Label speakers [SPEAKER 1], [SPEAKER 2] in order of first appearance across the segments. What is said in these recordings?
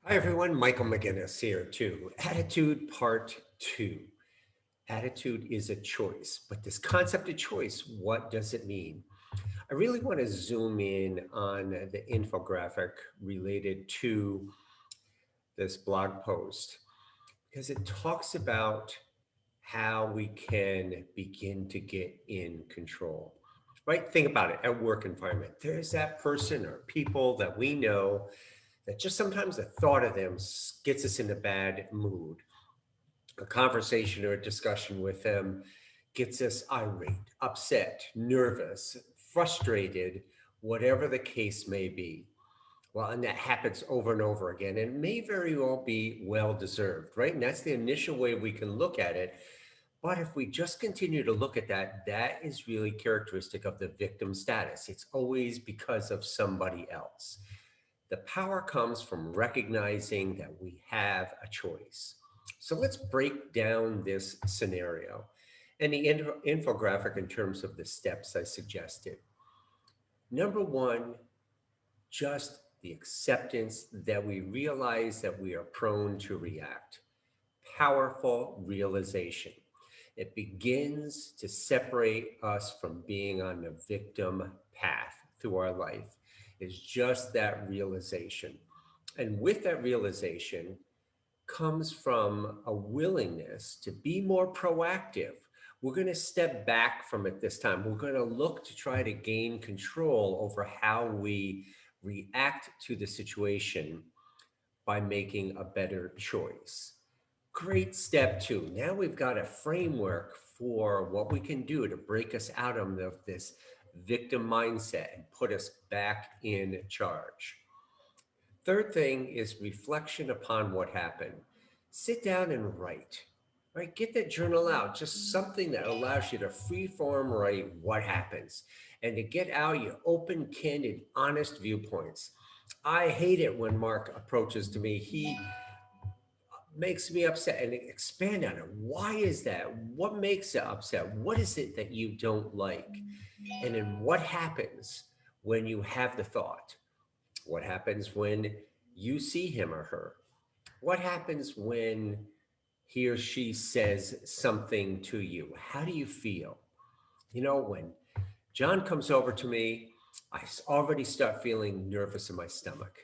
[SPEAKER 1] Hi, everyone. Michael McGinnis here, too. Attitude Part 2. Attitude is a choice, but this concept of choice, what does it mean? I really want to zoom in on the infographic related to this blog post because it talks about how we can begin to get in control. Right? Think about it at work environment. There's that person or people that we know that just sometimes the thought of them gets us in a bad mood. A conversation or a discussion with them gets us irate, upset, nervous, frustrated, whatever the case may be. Well, and that happens over and over again, and it may very well be well deserved, right? And that's the initial way we can look at it. But if we just continue to look at that, that is really characteristic of the victim status. It's always because of somebody else. The power comes from recognizing that we have a choice. So let's break down this scenario and the infographic in terms of the steps I suggested. Number one, just the acceptance that we realize that we are prone to react. Powerful realization. It begins to separate us from being on the victim path through our life, is just that realization. And with that realization comes from a willingness to be more proactive. We're going to step back from it this time. We're going to look to try to gain control over how we react to the situation by making a better choice. Great step two. Now we've got a framework for what we can do to break us out of this victim mindset and put us back in charge. Third thing is reflection upon what happened. Sit down and write, right? Get that journal out, just something that allows you to free form write what happens and to get out your open, candid, honest viewpoints. I hate it when Mark approaches to me. He makes me upset and expand on it. Why is that? What makes it upset? What is it that you don't like? And then what happens when you have the thought? What happens when you see him or her? What happens when he or she says something to you? How do you feel? When John comes over to me, already start feeling nervous in my stomach.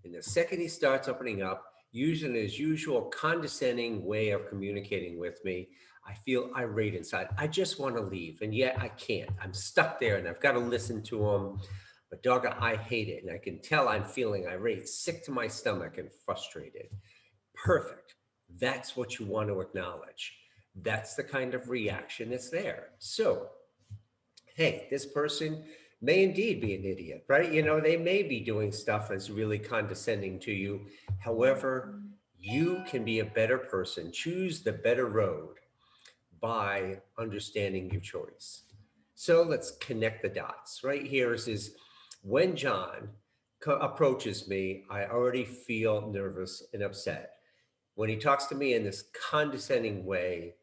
[SPEAKER 1] And the second he starts opening up, using his usual condescending way of communicating with me, I feel irate inside. I just want to leave, and yet I can't. I'm stuck there, and I've got to listen to him. But dog, I hate it, and I can tell I'm feeling irate, sick to my stomach, and frustrated. Perfect. That's what you want to acknowledge. That's the kind of reaction that's there. So hey, this person may indeed be an idiot, right? They may be doing stuff that's really condescending to you. However, you can be a better person, choose the better road by understanding your choice. So let's connect the dots. Right here is when John approaches me, I already feel nervous and upset. When he talks to me in this condescending way,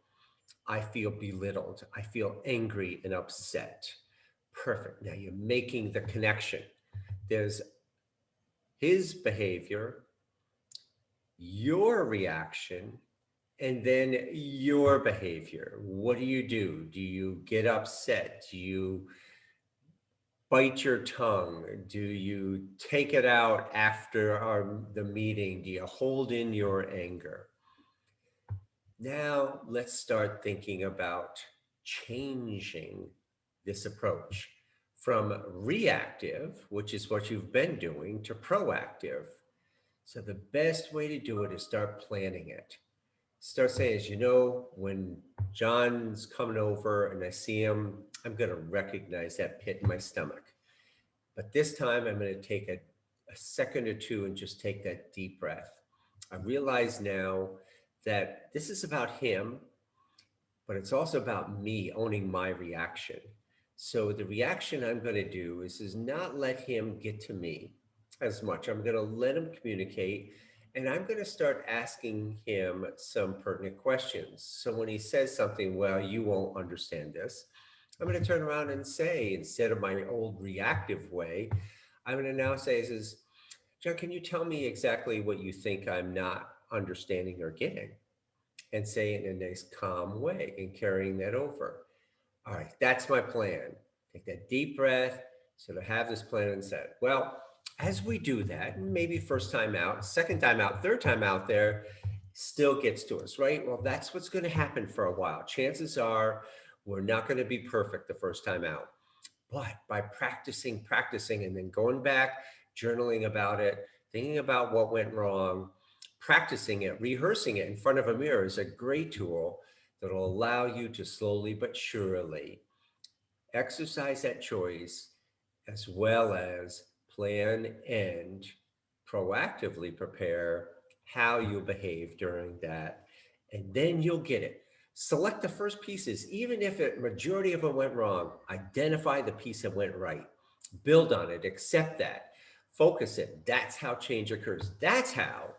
[SPEAKER 1] I feel belittled. I feel angry and upset. Perfect. Now you're making the connection. There's his behavior, your reaction, and then your behavior. What do you do? Do you get upset? Do you bite your tongue? Do you take it out after the meeting? Do you hold in your anger? Now let's start thinking about changing this approach from reactive, which is what you've been doing, to proactive. So the best way to do it is start planning it. Start saying, when John's coming over and I see him, I'm going to recognize that pit in my stomach. But this time I'm going to take a second or two and just take that deep breath. I realize now that this is about him, but it's also about me owning my reaction. So the reaction I'm going to do is not let him get to me as much. I'm going to let him communicate, and I'm going to start asking him some pertinent questions. So when he says something, well, you won't understand this, I'm going to turn around and say, instead of my old reactive way, I'm going to now say, John, can you tell me exactly what you think I'm not understanding or getting? And say it in a nice, calm way and carrying that over. All right, that's my plan. Take that deep breath. So to have this plan and set. Well, as we do that, maybe first time out, second time out, third time out there, still gets to us, right? Well, that's what's going to happen for a while. Chances are we're not going to be perfect the first time out. But by practicing, and then going back, journaling about it, thinking about what went wrong, practicing it, rehearsing it in front of a mirror is a great tool that'll allow you to slowly but surely exercise that choice as well as plan and proactively prepare how you behave during that. And then you'll get it. Select the first pieces, even if a majority of them went wrong, identify the piece that went right, build on it, accept that, focus it. That's how change occurs. That's how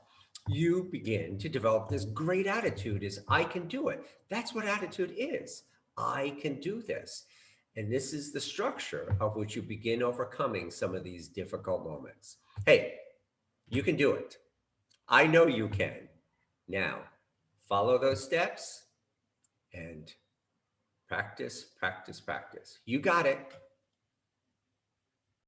[SPEAKER 1] you begin to develop this great attitude is I can do it. That's what attitude is. I can do this. And this is the structure of which you begin overcoming some of these difficult moments. Hey, you can do it. I know you can. Now, follow those steps and practice, practice, practice. You got it.